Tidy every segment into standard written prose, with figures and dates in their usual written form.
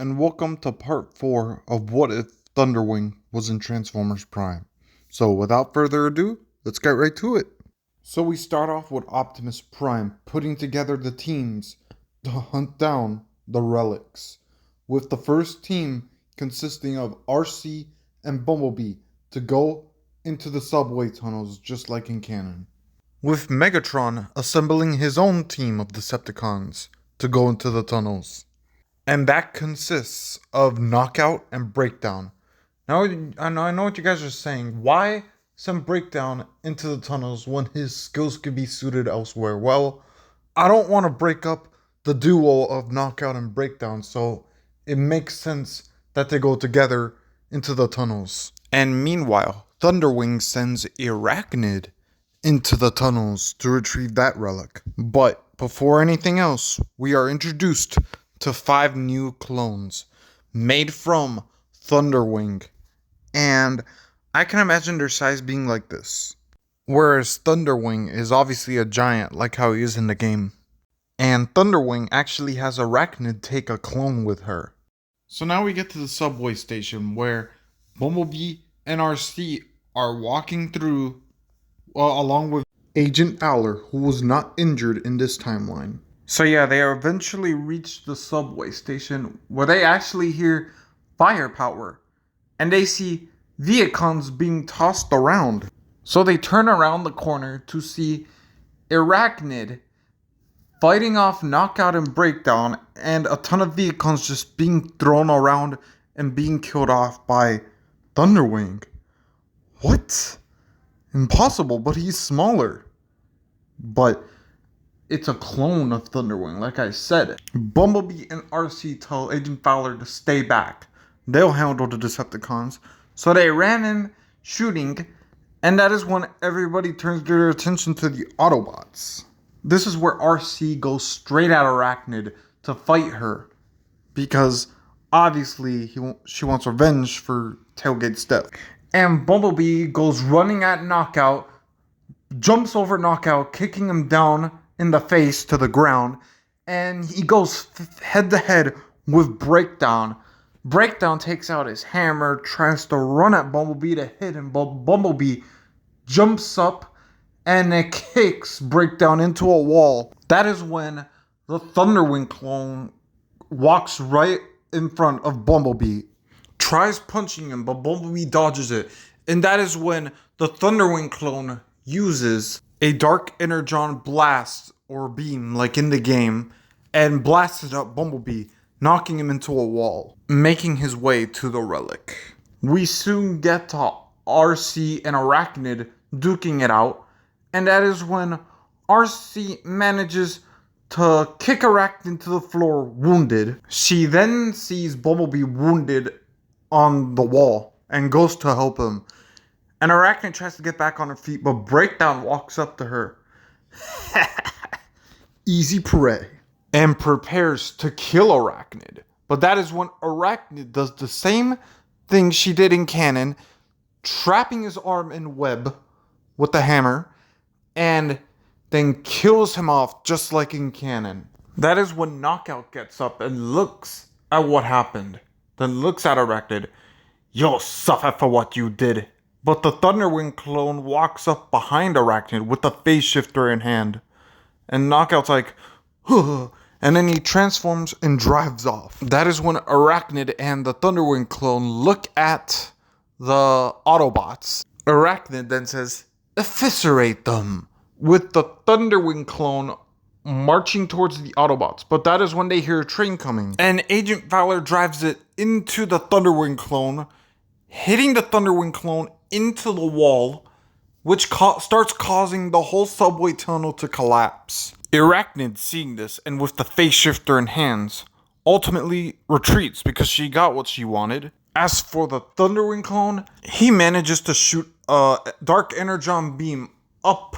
and welcome to part 4 of What If ThunderWing was in Transformers Prime. So without further ado, let's get right to it. So we start off with Optimus Prime putting together the teams to hunt down the relics, with the first team consisting of RC and Bumblebee to go into the subway tunnels just like in canon, with Megatron assembling his own team of Decepticons to go into the tunnels. And that consists of Knockout and Breakdown. Now, I know what you guys are saying. Why send Breakdown into the tunnels when his skills could be suited elsewhere? Well, I don't want to break up the duo of Knockout and Breakdown, so it makes sense that they go together into the tunnels. And meanwhile, ThunderWing sends Arachnid into the tunnels to retrieve that relic. But before anything else, we are introduced to 5 new clones made from ThunderWing, and I can imagine their size being like this. Whereas ThunderWing is obviously a giant like how he is in the game, and ThunderWing actually has Arachnid take a clone with her. So now we get to the subway station where Bumblebee and RC are walking through along with Agent Fowler, who was not injured in this timeline. So yeah, they eventually reach the subway station where they actually hear firepower and they see Viacons being tossed around. So they turn around the corner to see Arachnid fighting off Knockout and Breakdown and a ton of Viacons just being thrown around and being killed off by ThunderWing. What? Impossible, but he's smaller. But it's a clone of ThunderWing, like I said. Bumblebee and RC tell Agent Fowler to stay back. They'll handle the Decepticons. So they ran in shooting, and that is when everybody turns their attention to the Autobots. This is where RC goes straight at Arachnid to fight her, because obviously she wants revenge for Tailgate's death. And Bumblebee goes running at Knockout, jumps over Knockout, kicking him down in the face to the ground, and he goes head to head with Breakdown. Breakdown takes out his hammer, tries to run at Bumblebee to hit him, but Bumblebee jumps up and it kicks Breakdown into a wall. That is when the ThunderWing clone walks right in front of Bumblebee, tries punching him, but Bumblebee dodges it, and that is when the ThunderWing clone uses a Dark Energon blast or beam like in the game and blasted up Bumblebee, knocking him into a wall, making his way to the relic. We soon get to RC and Arachnid duking it out, and that is when RC manages to kick Arachnid to the floor wounded. She then sees Bumblebee wounded on the wall and goes to help him. And Arachnid tries to get back on her feet, but Breakdown walks up to her. Easy prey. And prepares to kill Arachnid. But that is when Arachnid does the same thing she did in canon, trapping his arm in web with the hammer, and then kills him off just like in canon. That is when Knockout gets up and looks at what happened. Then looks at Arachnid. You'll suffer for what you did. But the ThunderWing clone walks up behind Arachnid with the phase shifter in hand. And Knockout's like, huh, and then he transforms and drives off. That is when Arachnid and the ThunderWing clone look at the Autobots. Arachnid then says, eviscerate them, with the ThunderWing clone marching towards the Autobots. But that is when they hear a train coming. And Agent Fowler drives it into the ThunderWing clone, hitting the ThunderWing clone into the wall, which starts causing the whole subway tunnel to collapse. Arachnid, seeing this and with the phase shifter in hands, ultimately retreats because she got what she wanted. As for the ThunderWing clone, he manages to shoot a Dark Energon beam up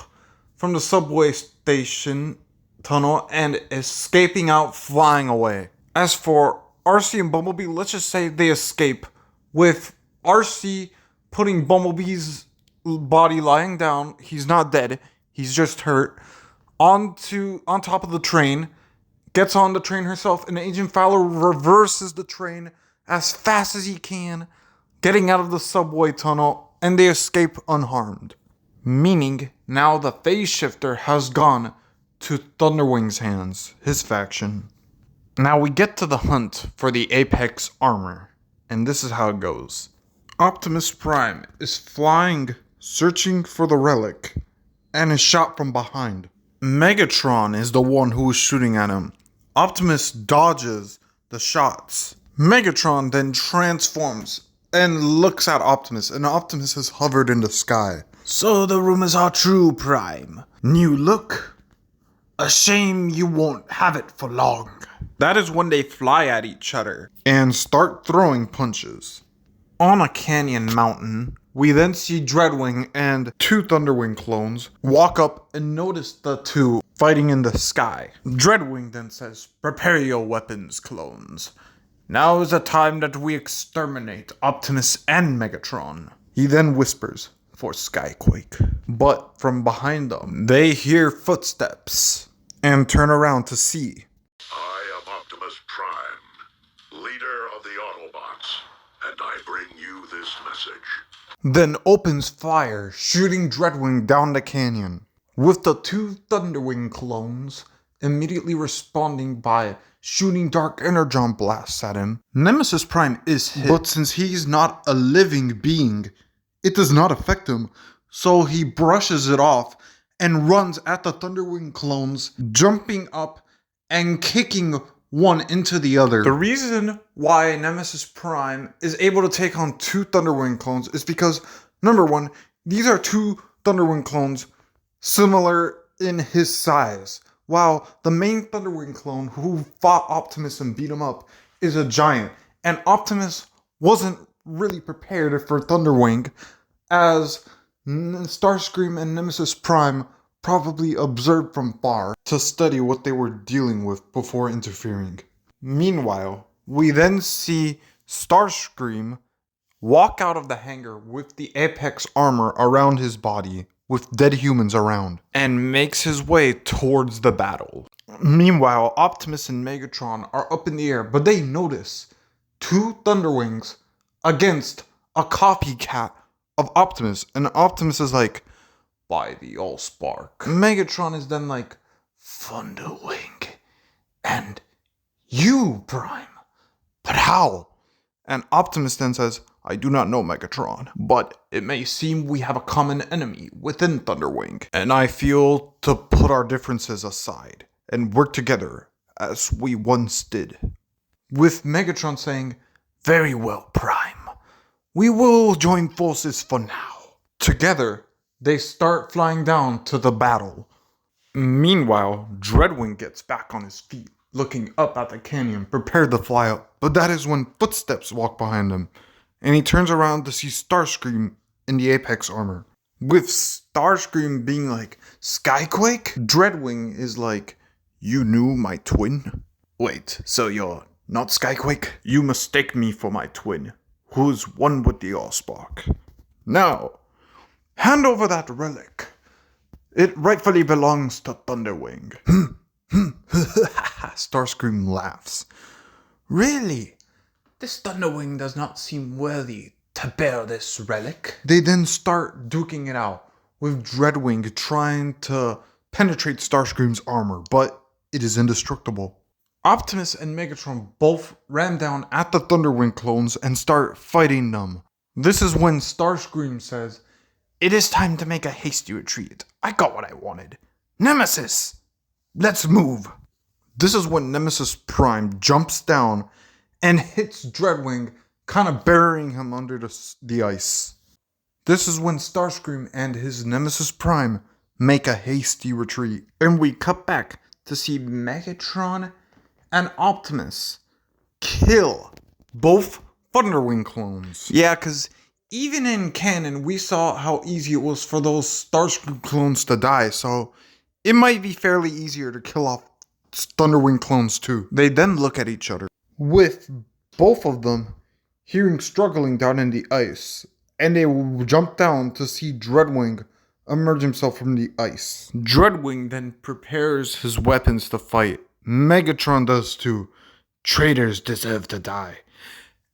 from the subway station tunnel and escaping out, flying away. As for RC and Bumblebee, let's just say they escape, with RC putting Bumblebee's body lying down. He's not dead, he's just hurt, on top of the train, gets on the train herself, and Agent Fowler reverses the train as fast as he can, getting out of the subway tunnel, and they escape unharmed. Meaning, now the phase shifter has gone to ThunderWing's hands, his faction. Now we get to the hunt for the Apex armor, and this is how it goes. Optimus Prime is flying, searching for the relic, and is shot from behind. Megatron is the one who is shooting at him. Optimus dodges the shots. Megatron then transforms and looks at Optimus, and Optimus has hovered in the sky. So the rumors are true, Prime. New look? A shame you won't have it for long. That is when they fly at each other and start throwing punches. On a canyon mountain, we then see Dreadwing and two ThunderWing clones walk up and notice the two fighting in the sky. Dreadwing then says, "Prepare your weapons, clones. Now is the time that we exterminate Optimus and Megatron." He then whispers, "For Skyquake." But from behind them, they hear footsteps and turn around to see. I am Optimus Prime, leader of the Autobots, and I bring you this message. Then opens fire, shooting Dreadwing down the canyon, with the two ThunderWing clones immediately responding by shooting dark energon blasts at him. Nemesis Prime is hit, but since he's not a living being, it does not affect him, so he brushes it off and runs at the ThunderWing clones, jumping up and kicking one into the other. The reason why Nemesis Prime is able to take on two ThunderWing clones is because, number one, these are two ThunderWing clones similar in his size, while the main ThunderWing clone who fought Optimus and beat him up is a giant. And Optimus wasn't really prepared for ThunderWing, as Starscream and Nemesis Prime probably observed from far to study what they were dealing with before interfering. Meanwhile, we then see Starscream walk out of the hangar with the Apex armor around his body, with dead humans around, and makes his way towards the battle. Meanwhile, Optimus and Megatron are up in the air, but they notice two ThunderWings against a copycat of Optimus, and Optimus is like, "By the Allspark." Megatron is then like, "ThunderWing, and you, Prime, but how?" And Optimus then says, "I do not know, Megatron, but it may seem we have a common enemy within ThunderWing, and I feel to put our differences aside and work together as we once did." With Megatron saying, "Very well, Prime. We will join forces for now." Together, they start flying down to the battle. Meanwhile, Dreadwing gets back on his feet, looking up at the canyon, prepared to fly up. But that is when footsteps walk behind him, and he turns around to see Starscream in the Apex armor. With Starscream being like, "Skyquake?" Dreadwing is like, "You knew my twin? Wait, so you're not Skyquake? You mistake me for my twin, who's one with the Allspark. Now, hand over that relic. It rightfully belongs to ThunderWing." Starscream laughs. "Really? This ThunderWing does not seem worthy to bear this relic." They then start duking it out, with Dreadwing trying to penetrate Starscream's armor, but it is indestructible. Optimus and Megatron both ram down at the ThunderWing clones and start fighting them. This is when Starscream says, "It is time to make a hasty retreat. I got what I wanted. Nemesis, let's move." This is when Nemesis Prime jumps down and hits Dreadwing, kind of burying him under the ice. This is when Starscream and his Nemesis Prime make a hasty retreat. And we cut back to see Megatron and Optimus kill both ThunderWing clones. Yeah, because even in canon, we saw how easy it was for those Starscream clones to die, so it might be fairly easier to kill off ThunderWing clones too. They then look at each other, with both of them struggling down in the ice, and they jump down to see Dreadwing emerge himself from the ice. Dreadwing then prepares his weapons to fight. Megatron does too. Traitors deserve to die.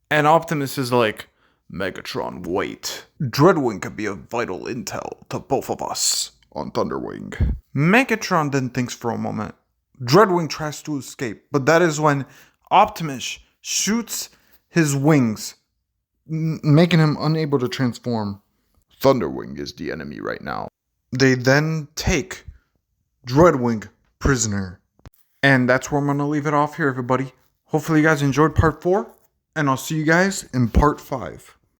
And Optimus is like, Megatron, wait. Dreadwing could be a vital intel to both of us on ThunderWing. Megatron then thinks for a moment. Dreadwing tries to escape, but that is when Optimus shoots his wings, making him unable to transform. ThunderWing is the enemy right now. They then take Dreadwing prisoner. And that's where I'm going to leave it off here, everybody. Hopefully you guys enjoyed part 4, and I'll see you guys in part 5.